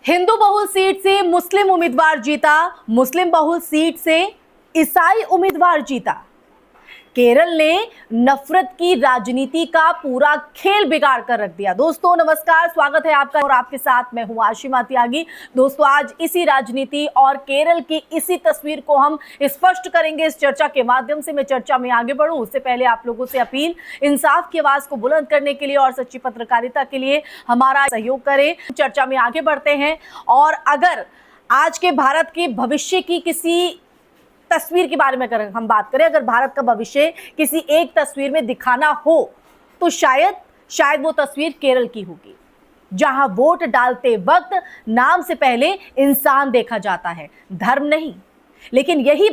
हिंदू बहुल सीट से मुस्लिम उम्मीदवार जीता, मुस्लिम बहुल सीट से ईसाई उम्मीदवार जीता। केरल ने नफरत की राजनीति का पूरा खेल बिगाड़ कर रख दिया। दोस्तों नमस्कार, स्वागत है आपका और आपके साथ मैं हूं आशिमा त्यागी। दोस्तों आज इसी राजनीति और केरल की इसी तस्वीर को हम स्पष्ट करेंगे इस चर्चा के माध्यम से। मैं चर्चा में आगे बढ़ूं उससे पहले आप लोगों से अपील, इंसाफ की आवाज को बुलंद करने के लिए और सच्ची पत्रकारिता के लिए हमारा सहयोग करें। चर्चा में आगे बढ़ते हैं और अगर आज के भारत के भविष्य की किसी तस्वीर के बारे में अगर हम बात करें, अगर भारत का भविष्य किसी एक तस्वीर में दिखाना हो तो शायद वो तस्वीर केरल की होगी, जहां वोट डालते वक्त नाम से पहले इंसान देखा जाता है, धर्म नहीं। लेकिन यही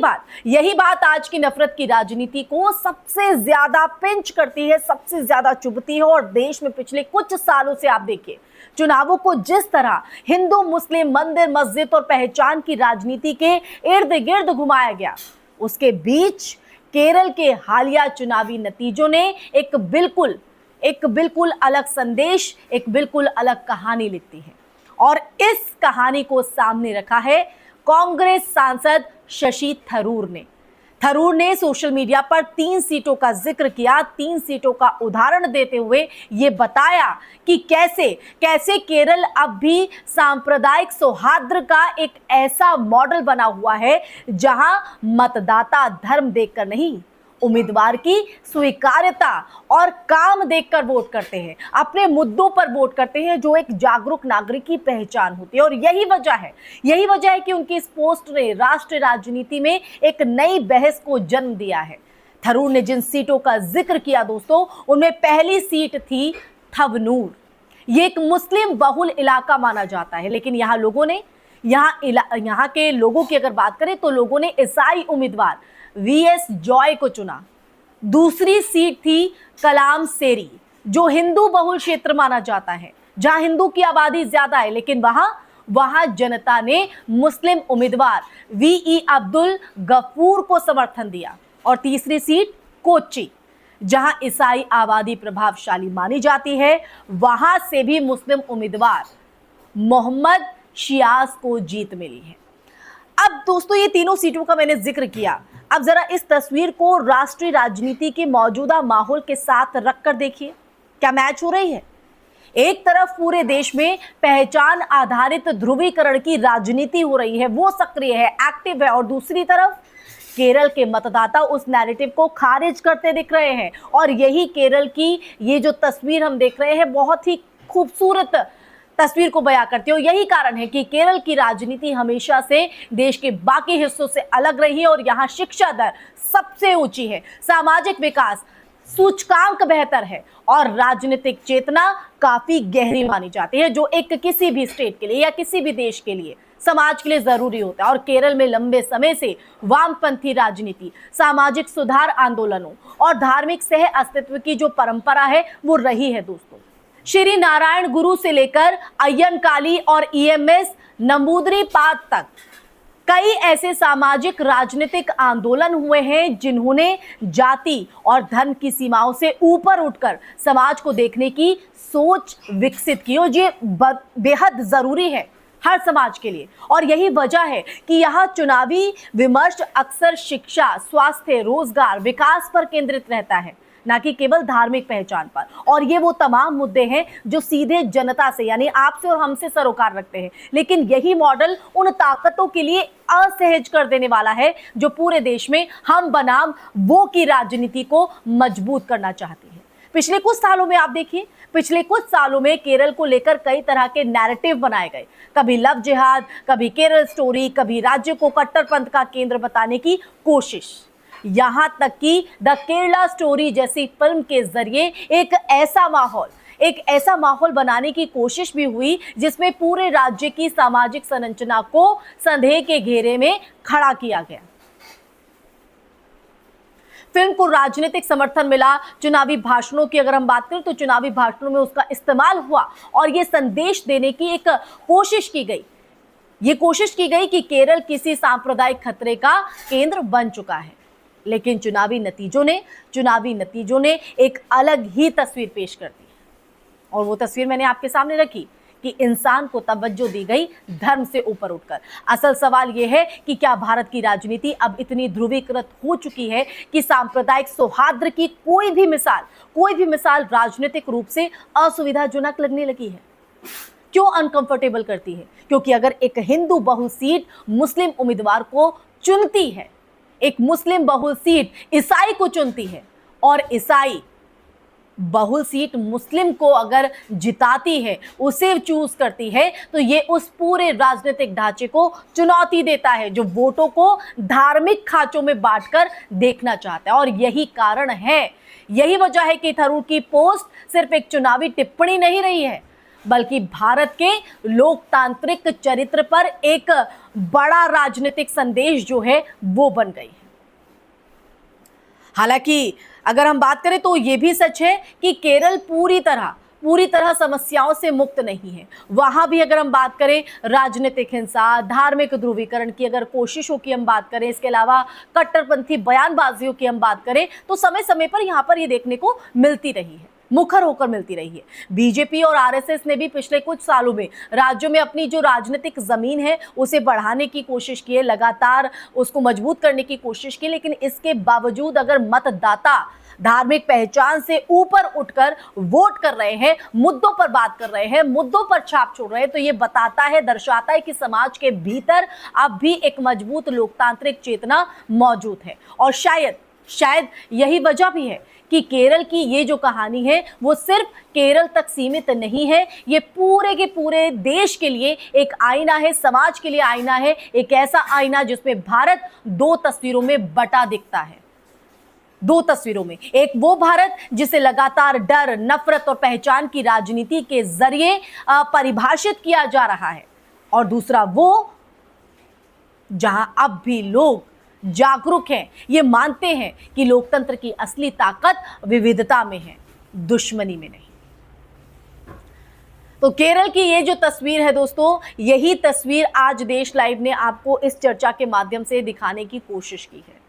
बात आज की नफरत की राजनीति को सबसे ज्यादा पिंच करती है, सबसे ज्यादा चुभती है। और देश में पिछले कुछ सालों से आप देखिए चुनावों को जिस तरह हिंदू मुस्लिम मंदिर मस्जिद और पहचान की राजनीति के इर्द गिर्द घुमाया गया, उसके बीच केरल के हालिया चुनावी नतीजों ने एक बिल्कुल अलग संदेश, एक बिल्कुल अलग कहानी लिखती है। और इस कहानी को सामने रखा है कांग्रेस सांसद शशि थरूर ने सोशल मीडिया पर 3 सीटों का जिक्र किया, 3 सीटों का उदाहरण देते हुए ये बताया कि कैसे केरल अब भी सांप्रदायिक सौहार्द का एक ऐसा मॉडल बना हुआ है जहां मतदाता धर्म देखकर नहीं, उम्मीदवार की स्वीकार्यता और काम देखकर वोट करते हैं, अपने मुद्दों पर वोट करते हैं, जो एक जागरूक नागरिक की पहचान होती है। और यही वजह है कि उनकी इस पोस्ट ने राष्ट्रीय राजनीति में एक नई बहस को जन्म दिया है। थरूर ने जिन सीटों का जिक्र किया दोस्तों, उनमें पहली सीट थी थवनूर। ये एक मुस्लिम बहुल इलाका माना जाता है, लेकिन यहाँ के लोगों की अगर बात करें तो लोगों ने ईसाई उम्मीदवार वीएस जॉय को चुना। दूसरी सीट थी कलाम सेरी, जो हिंदू बहुल क्षेत्र माना जाता है, जहां हिंदू की आबादी ज्यादा है, लेकिन वहां जनता ने मुस्लिम उम्मीदवार वीई अब्दुल गफूर को समर्थन दिया। और तीसरी सीट कोच्चि, जहां ईसाई आबादी प्रभावशाली मानी जाती है, वहां से भी मुस्लिम उम्मीदवार मोहम्मद शियाज को जीत मिली है। अब दोस्तों ये तीनों सीटों का मैंने जिक्र किया, अब जरा इस तस्वीर को राष्ट्रीय राजनीति के मौजूदा माहौल के साथ रखकर देखिए, क्या मैच हो रही है। एक तरफ पूरे देश में पहचान आधारित ध्रुवीकरण की राजनीति हो रही है, वो सक्रिय है, एक्टिव है, और दूसरी तरफ केरल के मतदाता उस नैरेटिव को खारिज करते दिख रहे हैं। और यही केरल की ये जो तस्वीर हम देख रहे हैं, बहुत ही खूबसूरत तस्वीर को बयां करती है। यही कारण है कि केरल की राजनीति हमेशा से देश के बाकी हिस्सों से अलग रही है और यहाँ शिक्षा दर सबसे ऊंची है, सामाजिक विकास सूचकांक बेहतर है और राजनीतिक चेतना काफी गहरी मानी जाती है, जो एक किसी भी स्टेट के लिए या किसी भी देश के लिए, समाज के लिए जरूरी होता है। और केरल में लंबे समय से वामपंथी राजनीति, सामाजिक सुधार आंदोलनों और धार्मिक सह अस्तित्व की जो परंपरा है वो रही है दोस्तों। श्री नारायण गुरु से लेकर अय्यनकाली और ईएमएस नंबूदरीपाद तक कई ऐसे सामाजिक राजनीतिक आंदोलन हुए हैं जिन्होंने जाति और धर्म की सीमाओं से ऊपर उठकर समाज को देखने की सोच विकसित की, और ये बेहद जरूरी है हर समाज के लिए। और यही वजह है कि यहाँ चुनावी विमर्श अक्सर शिक्षा, स्वास्थ्य, रोजगार, विकास पर केंद्रित रहता है, ना कि केवल धार्मिक पहचान पर। और ये वो तमाम मुद्दे हैं जो सीधे जनता से यानी आपसे और हमसे सरोकार रखते हैं। लेकिन यही मॉडल उन ताकतों के लिए असहज कर देने वाला है जो पूरे देश में हम बनाम वो की राजनीति को मजबूत करना चाहती है। पिछले कुछ सालों में आप देखिए, पिछले कुछ सालों में केरल को लेकर कई तरह के नैरेटिव बनाए गए, कभी लव जिहाद, कभी केरल स्टोरी, कभी राज्य को कट्टरपंथ का केंद्र बताने की कोशिश। यहां तक कि द केरला स्टोरी जैसी फिल्म के जरिए एक ऐसा माहौल बनाने की कोशिश भी हुई जिसमें पूरे राज्य की सामाजिक संरचना को संदेह के घेरे में खड़ा किया गया। फिल्म को राजनीतिक समर्थन मिला। चुनावी भाषणों की अगर हम बात करें तो चुनावी भाषणों में उसका इस्तेमाल हुआ और यह संदेश देने की एक कोशिश की गई कि केरल किसी सांप्रदायिक खतरे का केंद्र बन चुका है। लेकिन चुनावी नतीजों ने एक अलग ही तस्वीर पेश कर दी, और वो तस्वीर मैंने आपके सामने रखी कि इंसान को तवज्जो दी गई धर्म से ऊपर उठकर। असल सवाल यह है कि क्या भारत की राजनीति अब इतनी ध्रुवीकृत हो चुकी है कि सांप्रदायिक सौहार्द की कोई भी मिसाल राजनीतिक रूप से असुविधाजनक लगने लगी है? क्यों अनकंफर्टेबल करती है? क्योंकि अगर एक हिंदू बहुल सीट मुस्लिम उम्मीदवार को चुनती है, एक मुस्लिम बहुल सीट ईसाई को चुनती है और ईसाई बहुल सीट मुस्लिम को अगर जिताती है, उसे चूज करती है, तो ये उस पूरे राजनीतिक ढांचे को चुनौती देता है जो वोटों को धार्मिक खांचों में बांटकर देखना चाहता है। और यही कारण है, यही वजह है कि थरूर की पोस्ट सिर्फ एक चुनावी टिप्पणी नहीं रही है, बल्कि भारत के लोकतांत्रिक चरित्र पर एक बड़ा राजनीतिक संदेश जो है वो बन गई है। हालांकि अगर हम बात करें तो यह भी सच है कि केरल पूरी तरह समस्याओं से मुक्त नहीं है। वहां भी अगर हम बात करें राजनीतिक हिंसा, धार्मिक ध्रुवीकरण की अगर कोशिशों की हम बात करें, इसके अलावा कट्टरपंथी बयानबाजियों की हम बात करें, तो समय समय पर यहां पर ये देखने को मिलती रही है, मुखर होकर मिलती रही है। बीजेपी और आरएसएस ने भी पिछले कुछ सालों में राज्यों में अपनी जो राजनीतिक जमीन है उसे बढ़ाने की कोशिश की है, लगातार उसको मजबूत करने की कोशिश की, लेकिन इसके बावजूद अगर मतदाता धार्मिक पहचान से ऊपर उठकर वोट कर रहे हैं, मुद्दों पर बात कर रहे हैं, मुद्दों पर छाप छोड़ रहे हैं, तो ये दर्शाता है कि समाज के भीतर अब भी एक मजबूत लोकतांत्रिक चेतना मौजूद है। और शायद यही वजह भी है कि केरल की ये जो कहानी है वो सिर्फ केरल तक सीमित नहीं है, ये पूरे के पूरे देश के लिए एक आईना है, समाज के लिए आईना है, एक ऐसा आईना जिसमें भारत दो तस्वीरों में बटा दिखता है। दो तस्वीरों में, एक वो भारत जिसे लगातार डर, नफरत और पहचान की राजनीति के जरिए परिभाषित किया जा रहा है, और दूसरा वो जहां अब भी लोग जागरूक हैं, ये मानते हैं कि लोकतंत्र की असली ताकत विविधता में है, दुश्मनी में नहीं। तो केरल की ये जो तस्वीर है दोस्तों, यही तस्वीर आज देश लाइव ने आपको इस चर्चा के माध्यम से दिखाने की कोशिश की है।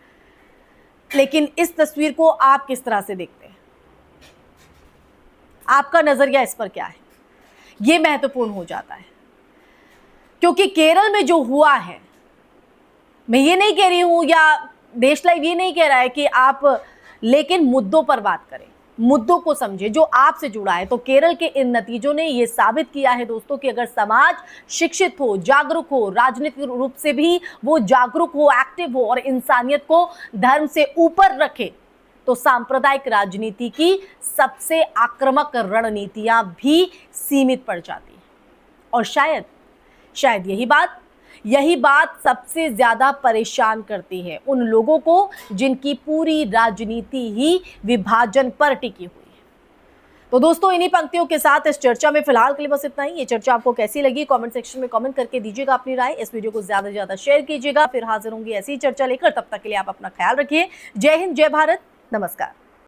लेकिन इस तस्वीर को आप किस तरह से देखते हैं? आपका नजरिया इस पर क्या है? यह महत्वपूर्ण हो जाता है, क्योंकि केरल में जो हुआ है, मैं ये नहीं कह रही हूं या देश लाइव ये नहीं कह रहा है कि आप, लेकिन मुद्दों पर बात करें, मुद्दों को समझे जो आपसे जुड़ा है। तो केरल के इन नतीजों ने यह साबित किया है दोस्तों कि अगर समाज शिक्षित हो, जागरूक हो, राजनीतिक रूप से भी वो जागरूक हो, एक्टिव हो और इंसानियत को धर्म से ऊपर रखे, तो सांप्रदायिक राजनीति की सबसे आक्रामक रणनीतियां भी सीमित पड़ जाती हैं। और शायद यही बात सबसे ज्यादा परेशान करती है उन लोगों को जिनकी पूरी राजनीति ही विभाजन पर टिकी हुई है। तो दोस्तों, इन्हीं पंक्तियों के साथ इस चर्चा में फिलहाल के लिए बस इतना ही। ये चर्चा आपको कैसी लगी कमेंट सेक्शन में कमेंट करके दीजिएगा अपनी राय। इस वीडियो को ज्यादा से ज्यादा शेयर कीजिएगा। फिर हाजिर होंगी ऐसी चर्चा लेकर, तब तक के लिए आप अपना ख्याल रखिए। जय हिंद, जय भारत, नमस्कार।